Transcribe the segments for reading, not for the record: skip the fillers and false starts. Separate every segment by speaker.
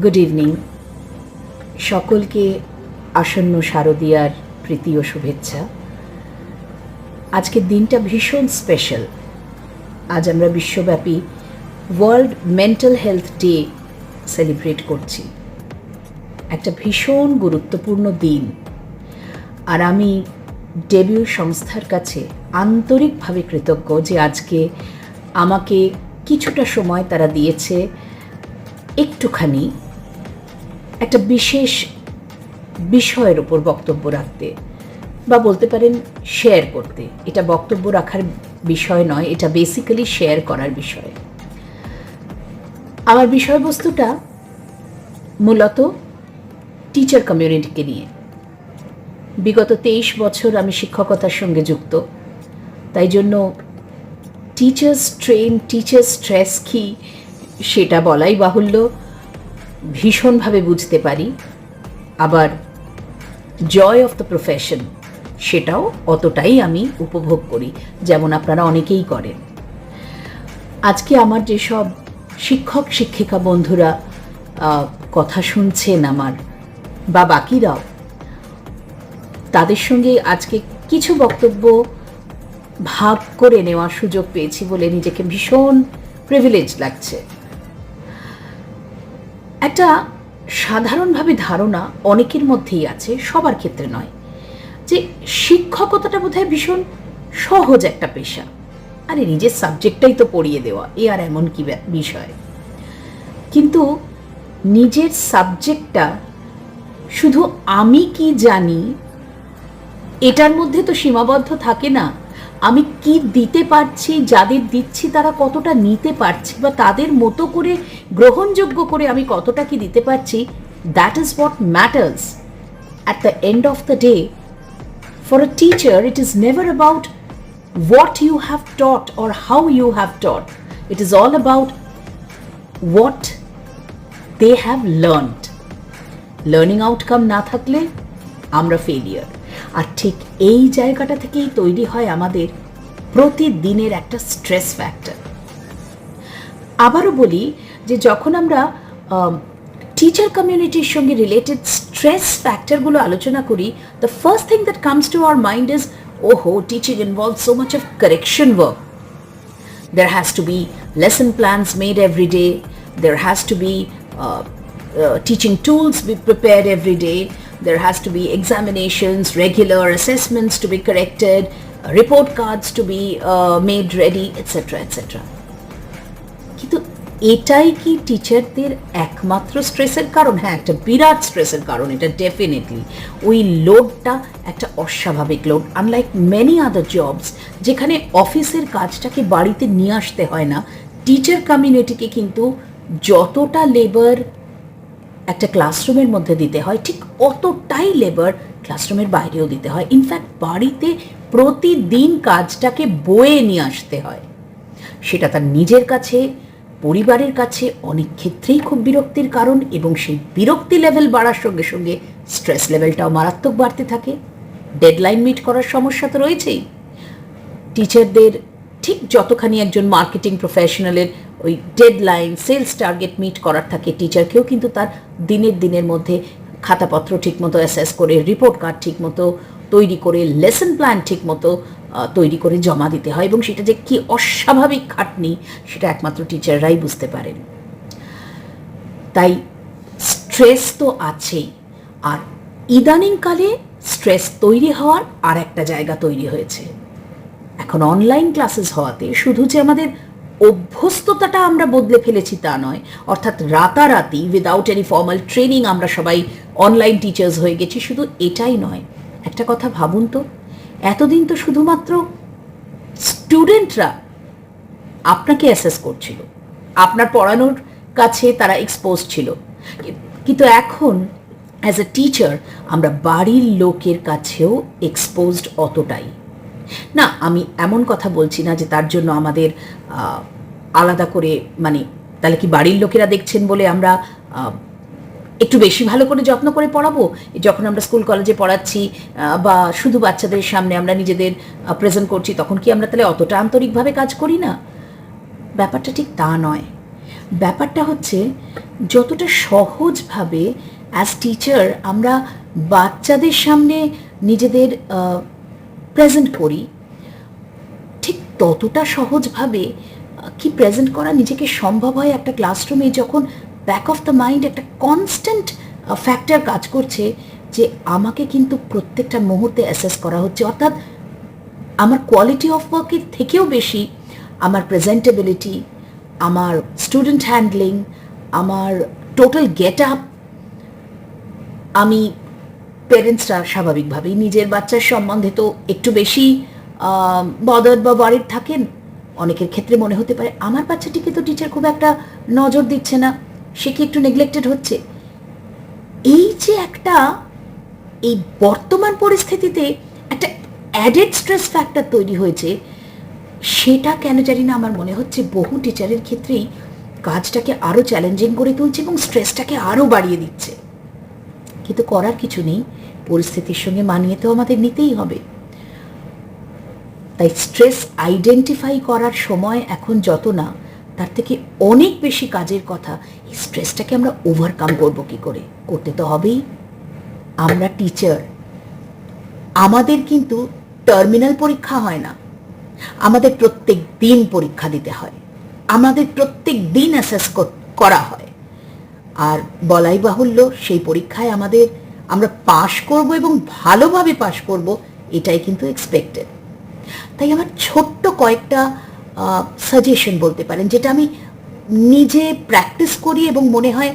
Speaker 1: Good evening. সকলকে আসন্ন শারদীয়ার প্রীতি ও শুভেচ্ছা। আজকের দিনটা ভীষণ স্পেশাল। আজ আমরা বিশ্বব্যাপী world mental health day celebrate করছি। একটা ভীষণ গুরুত্বপূর্ণ দিন। আর আমি ডেবিউ সংস্থার কাছে আন্তরিকভাবে কৃতজ্ঞ যে আজকে আমাকে কিছুটা সময় তারা দিয়েছে একটুখানি একটা বিশেষ বিষয়ের উপর বক্তব্য রাখতে, বা বলতে পারেন শেয়ার করতে। এটা বক্তব্য রাখার বিষয় নয়, এটা বেসিক্যালি শেয়ার করার বিষয়। আমার বিষয়বস্তুটা মূলত টিচার কমিউনিটিকে নিয়ে। বিগত 23 বছর আমি শিক্ষকতার সঙ্গে যুক্ত, তাই জন্য টিচার্স ট্রেন, টিচার স্ট্রেস কী সেটা বলাই বাহুল্য, ভীষণভাবে বুঝতে পারি। আবার জয় অফ দ্য প্রফেশন সেটাও অতটাই আমি উপভোগ করি, যেমন আপনারা অনেকেই করেন। আজকে আমার যেসব শিক্ষক শিক্ষিকা বন্ধুরা কথা শুনছেন আমার, বা বাকিরাও, তাদের সঙ্গে আজকে কিছু বক্তব্য ভাগ করে নেওয়ার সুযোগ পেয়েছি বলে নিজেকে ভীষণ প্রিভিলেজ লাগছে। একটা সাধারণভাবে ধারণা অনেকের মধ্যেই আছে, সবার ক্ষেত্রে নয়, যে শিক্ষকতাটা বোধহয় ভীষণ সহজ একটা পেশা। আরে নিজের সাবজেক্টটাই তো পড়িয়ে দেওয়া, এ আর এমন কি বিষয়। কিন্তু নিজের সাবজেক্টটা শুধু আমি কি জানি এটার মধ্যে তো সীমাবদ্ধ থাকে না। আমি কি দিতে পারছি, যাদের দিচ্ছি তারা কতটা নিতে পারছি, বা তাদের মতো করে গ্রহণযোগ্য করে আমি কতটা কি দিতে পারছি, that is what matters at the end of the day. For a teacher it is never about what you have taught or how you have taught. It is all about what they have learned. Learning outcome না থাকলে আমরা failure. আর ঠিক এই জায়গাটা থেকেই তৈরি হয় আমাদের প্রতিদিনের একটা স্ট্রেস ফ্যাক্টর। আবারও বলি যে যখন আমরা টিচার কমিউনিটির সঙ্গে রিলেটেড স্ট্রেস ফ্যাক্টরগুলো আলোচনা করি, the first thing that comes to our mind is, oh, teaching involves so much of correction work. There has to be lesson plans made every day. There has to be teaching tools be prepared every day. There has to be examinations, regular assessments to be corrected, report cards to be made ready, etc., etc. কিন্তু এটাই কি টিচারদের একমাত্র স্ট্রেসের কারণ? হ্যাঁ, একটা বিরাট স্ট্রেসের কারণ এটা, ডেফিনেটলি। ওই লোডটা একটা অস্বাভাবিক load. Unlike many other jobs যেখানে অফিসের কাজটাকে বাড়িতে নিয়ে আসতে হয় না, টিচার কমিউনিটিকে কিন্তু যতটা লেবার একটা ক্লাসরুমের মধ্যে দিতে হয়, ঠিক অতটাই লেবার ক্লাসরুমের বাইরেও দিতে হয়। ইনফ্যাক্ট বাড়িতে প্রতিদিন কাজটাকে বয়ে নিয়ে আসতে হয়। সেটা তার নিজের কাছে, পরিবারের কাছে অনেক ক্ষেত্রেই খুব বিরক্তির কারণ, এবং সেই বিরক্তি লেভেল বাড়ার সঙ্গে সঙ্গে স্ট্রেস লেভেলটাও মারাত্মক বাড়তে থাকে। ডেডলাইন মিট করার সমস্যা তো রয়েছেই। টিচারদের ঠিক যতখানি একজন মার্কেটিং প্রফেশনালের ওই ডেডলাইন, সেলস টার্গেট মিট করার থাকে, টিচারকেও কিন্তু তার দিনের মধ্যে খাতাপত্র ঠিকমতো অ্যাসেস করে, রিপোর্ট কার্ড ঠিকমতো তৈরি করে, লেসন প্ল্যান ঠিকমতো তৈরি করে জমা দিতে হয়, এবং সেটা যে কি অস্বাভাবিক খাটনি সেটা একমাত্র টিচাররাই বুঝতে পারেন। তাই স্ট্রেস তো আছেই, আর ইদানিংকালে স্ট্রেস তৈরি হওয়ার আর একটা জায়গা তৈরি হয়েছে। এখন অনলাইন ক্লাসেস হওয়াতে শুধু যে আমাদের অভ্যস্ততাটা আমরা বদলে ফেলেছি তা নয়, অর্থাৎ রাতারাতি উইদাউট এনি ফর্মাল ট্রেনিং আমরা সবাই অনলাইন টিচার্স হয়ে গেছি, শুধু এটাই নয়। একটা কথা ভাবুন তো, এতদিন তো শুধুমাত্র স্টুডেন্টরা আপনাকে অ্যাসেস করছিল, আপনার পড়ানোর কাছে তারা এক্সপোজ ছিল, কিন্তু এখন অ্যাজ এ টিচার আমরা বাড়ির লোকের কাছেও এক্সপোজড অতটাই না। আমি এমন কথা বলছি না যে তার জন্য আমাদের আলাদা করে, মানে তাহলে কি বাড়ির লোকেরা দেখছেন বলে আমরা একটু বেশি ভালো করে যত্ন করে পড়াবো? যখন আমরা স্কুল কলেজে পড়াচ্ছি বা শুধু বাচ্চাদের সামনে আমরা নিজেদের প্রেজেন্ট করছি, তখন কি আমরা তাহলে অতটা আন্তরিকভাবে কাজ করি না? ব্যাপারটা ঠিক তা নয়। ব্যাপারটা হচ্ছে যতটা সহজভাবে অ্যাজ টিচার আমরা বাচ্চাদের সামনে নিজেদের প্রেজেন্ট করি, ঠিক ততটা সহজভাবে কি প্রেজেন্ট করা নিজেকে সম্ভব হয় একটা ক্লাসরুমে, যখন ব্যাক অফ দ্য মাইন্ড একটা কনস্ট্যান্ট ফ্যাক্টর কাজ করছে যে আমাকে কিন্তু প্রত্যেকটা মুহূর্তে অ্যাসেস করা হচ্ছে। অর্থাৎ আমার কোয়ালিটি অফ ওয়ার্কের থেকেও বেশি আমার প্রেজেন্টেবিলিটি, আমার স্টুডেন্ট হ্যান্ডলিং, আমার টোটাল গেট আপ। আমি পেরেন্টসরা স্বাভাবিকভাবেই নিজের বাচ্চার সম্বন্ধে তো একটু বেশি বদার বা ওয়ারিড থাকেন। অনেকের ক্ষেত্রে মনে হতে পারে আমার বাচ্চাটিকে তো টিচার খুব একটা নজর দিচ্ছে না, সে কি একটু নেগলেক্টেড হচ্ছে। এই যে একটা এই বর্তমান পরিস্থিতিতে একটা অ্যাডেড স্ট্রেস ফ্যাক্টর তৈরি হয়েছে, সেটা কেন জানি না আমার মনে হচ্ছে বহু টিচারের ক্ষেত্রেই কাজটাকে আরও চ্যালেঞ্জিং করে তুলছে এবং স্ট্রেসটাকে আরও বাড়িয়ে দিচ্ছে। কিন্তু করার কিছু নেই, পরিস্থিতির সঙ্গে মানিয়ে তো আমাদের নিতেই হবে। তাই স্ট্রেস আইডেন্টিফাই করার সময় এখন যত না, তার থেকে অনেক বেশি কাজের কথা এই স্ট্রেসটাকে আমরা ওভারকাম করবো কী করে। করতে তো হবেই। আমরা টিচার, আমাদের কিন্তু টার্মিনাল পরীক্ষা হয় না, আমাদের প্রত্যেক দিন পরীক্ষা দিতে হয়, আমাদের প্রত্যেক দিন অ্যাসেস করা হয়। আর বলাই বাহুল্য, সেই পরীক্ষায় আমরা পাশ করব এবং ভালোভাবে পাশ করব, এটাই কিন্তু এক্সপেক্টেড। তাই আমার ছোট্ট কয়েকটা সাজেশন বলতে পারেন, যেটা আমি নিজে প্র্যাকটিস করি এবং মনে হয়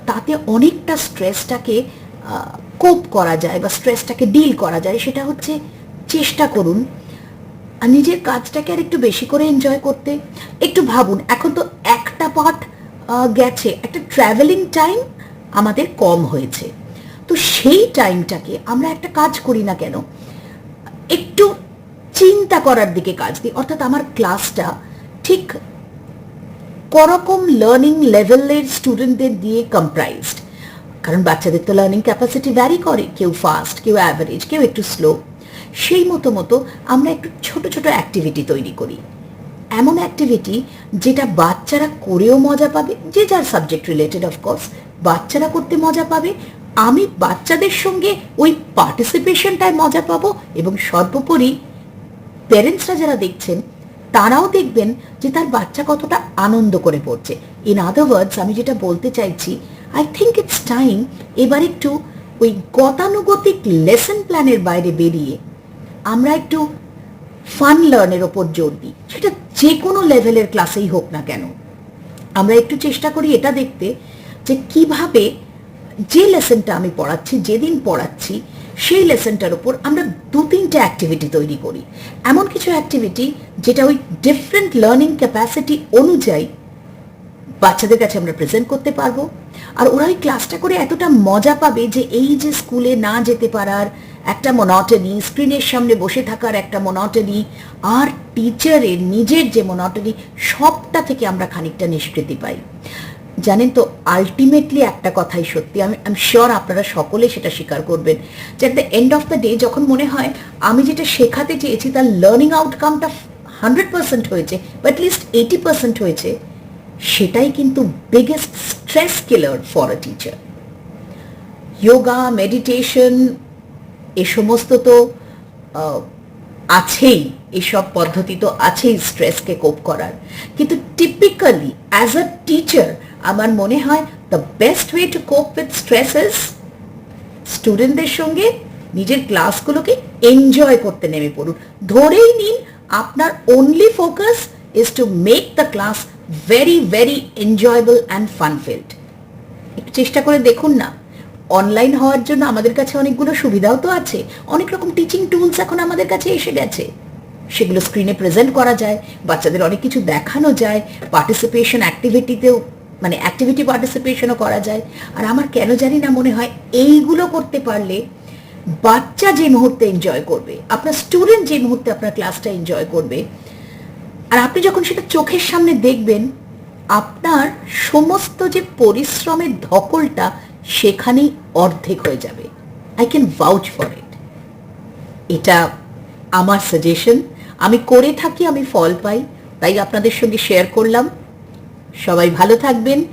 Speaker 1: তাতে অনেকটা স্ট্রেসটাকে কোপ করা যায় বা স্ট্রেসটাকে ডিল করা যায়। সেটা হচ্ছে, চেষ্টা করুন আর নিজের কাজটাকে আর একটু বেশি করে এনজয় করতে। একটু ভাবুন, এখন তো একটা পার্ট গেছে, একটা ট্রাভেলিং টাইম আমাদের কম হয়েছে, তো সেই টাইমটাকে আমরা একটা কাজ করি না কেন, একটু চিন্তা করার দিকে কাজ দিই। অর্থাৎ আমার ক্লাসটা ঠিক করকম লার্নিং লেভেলের স্টুডেন্টদের দিয়ে কম্প্রাইজড, কারণ বাচ্চাদের তো লার্নিং ক্যাপাসিটি ভ্যারি করে, কেউ ফাস্ট, কেউ অ্যাভারেজ, কেউ একটু স্লো। সেই মতো আমরা একটু ছোট ছোট অ্যাক্টিভিটি তৈরি করি, এমন অ্যাক্টিভিটি যেটা বাচ্চারা করেও মজা পাবে, যে যার সাবজেক্ট রিলেটেড অফকোর্স, বাচ্চারা করতে মজা পাবে, আমি বাচ্চাদের সঙ্গে ওই পার্টিসিপেশনটায় মজা পাবো, এবং সর্বোপরি প্যারেন্টসরা যারা দেখছেন তারাও দেখবেন যে তার বাচ্চা কতটা আনন্দ করে পড়ছে। ইন আদার ওয়ার্ডস, আমি যেটা বলতে চাইছি, আই থিঙ্ক ইটস টাইম এবার একটু ওই গতানুগতিক লেসন প্ল্যানের বাইরে বেরিয়ে আমরা একটু ফান লার্নের ওপর জোর দিই, সেটা যে কোনো লেভেলের ক্লাসেই হোক না কেন। আমরা একটু চেষ্টা করি এটা দেখতে যে কিভাবে যে লেসনটা আমি পড়াচ্ছি, যেদিন পড়াচ্ছি, সেই লেসনটার উপর আমরা 2-3টে অ্যাক্টিভিটি তৈরি করি। এমন কিছু অ্যাক্টিভিটি যেটা ওই ডিফারেন্ট লার্নিং ক্যাপাসিটি অনুযায়ী বাচ্চাদের কাছে আমরা প্রেজেন্ট করতে পারবো, আর ওরা ওই ক্লাসটা করে এতটা মজা পাবে যে এই যে স্কুলে না যেতে পারার একটা মনোটনি, স্ক্রিনের সামনে বসে থাকার একটা মনোটনি, আর টিচারের নিজের যে মনোটনি, সবটা থেকে আমরা খানিকটা নিষ্কৃতি পাই। জানেন তো, আলটিমেটলি একটা কথাই সত্যি, আমি শিওর আপনারা সকলে সেটা স্বীকার করবেন, যে at the end of the day যখন মনে হয় আমি যেটা শেখাতে চেয়েছি তার লার্নিং আউটকামটা 100% হয়েছে, বা অ্যাটলিস্ট 80% হয়েছে, সেটাই কিন্তু biggest stress killer for a teacher. Yoga, meditation, এ সমস্ত তো আছেই, এসব পদ্ধতি তো আছেই স্ট্রেসকে কোপ করার, কিন্তু টিপিক্যালি অ্যাজ আ টিচার আমার মনে হয় দ্য বেস্ট ওয়ে টু কোপ উইথ স্ট্রেস ইজ স্টুডেন্টদের সঙ্গে নিজের ক্লাসগুলোকে এনজয় করতে নেমে পড়ুন। ধরেই নিন আপনার only focus is to make the class very very enjoyable and fun field. একটু চেষ্টা করে দেখুন না। অনলাইন হওয়ার জন্য আমাদের কাছে অনেকগুলো সুবিধাও তো আছে, অনেক রকম টিচিং টুলস এখন আমাদের কাছে এসে গেছে, সেগুলো স্ক্রিনে প্রেজেন্ট করা যায়, বাচ্চাদের অনেক কিছু দেখানো যায়, পার্টিসিপেশন অ্যাক্টিভিটিতেও, মানে অ্যাক্টিভিটি পার্টিসিপেশনও করা যায়। আর আমার কেন জানি না মনে হয় এইগুলো করতে পারলে বাচ্চা যে মুহূর্তে এনজয় করবে, আপনার স্টুডেন্ট যে মুহূর্তে আপনার ক্লাসটা এনজয় করবে, আর আপনি যখন সেটা চোখের সামনে দেখবেন, আপনার সমস্ত যে পরিশ্রমের ধকলটা সেখানেই অর্ধেক হয়ে যাবে। I can ভাউচ for it. এটা আমার সাজেশন, আমি করে থাকি, আমি ফল পাই, তাই আপনাদের সঙ্গে শেয়ার করলাম। সবাই ভালো থাকবেন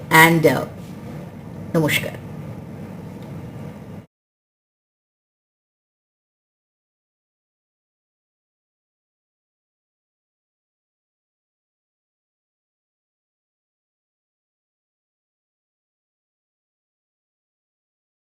Speaker 1: অ্যান্ড নমস্কার।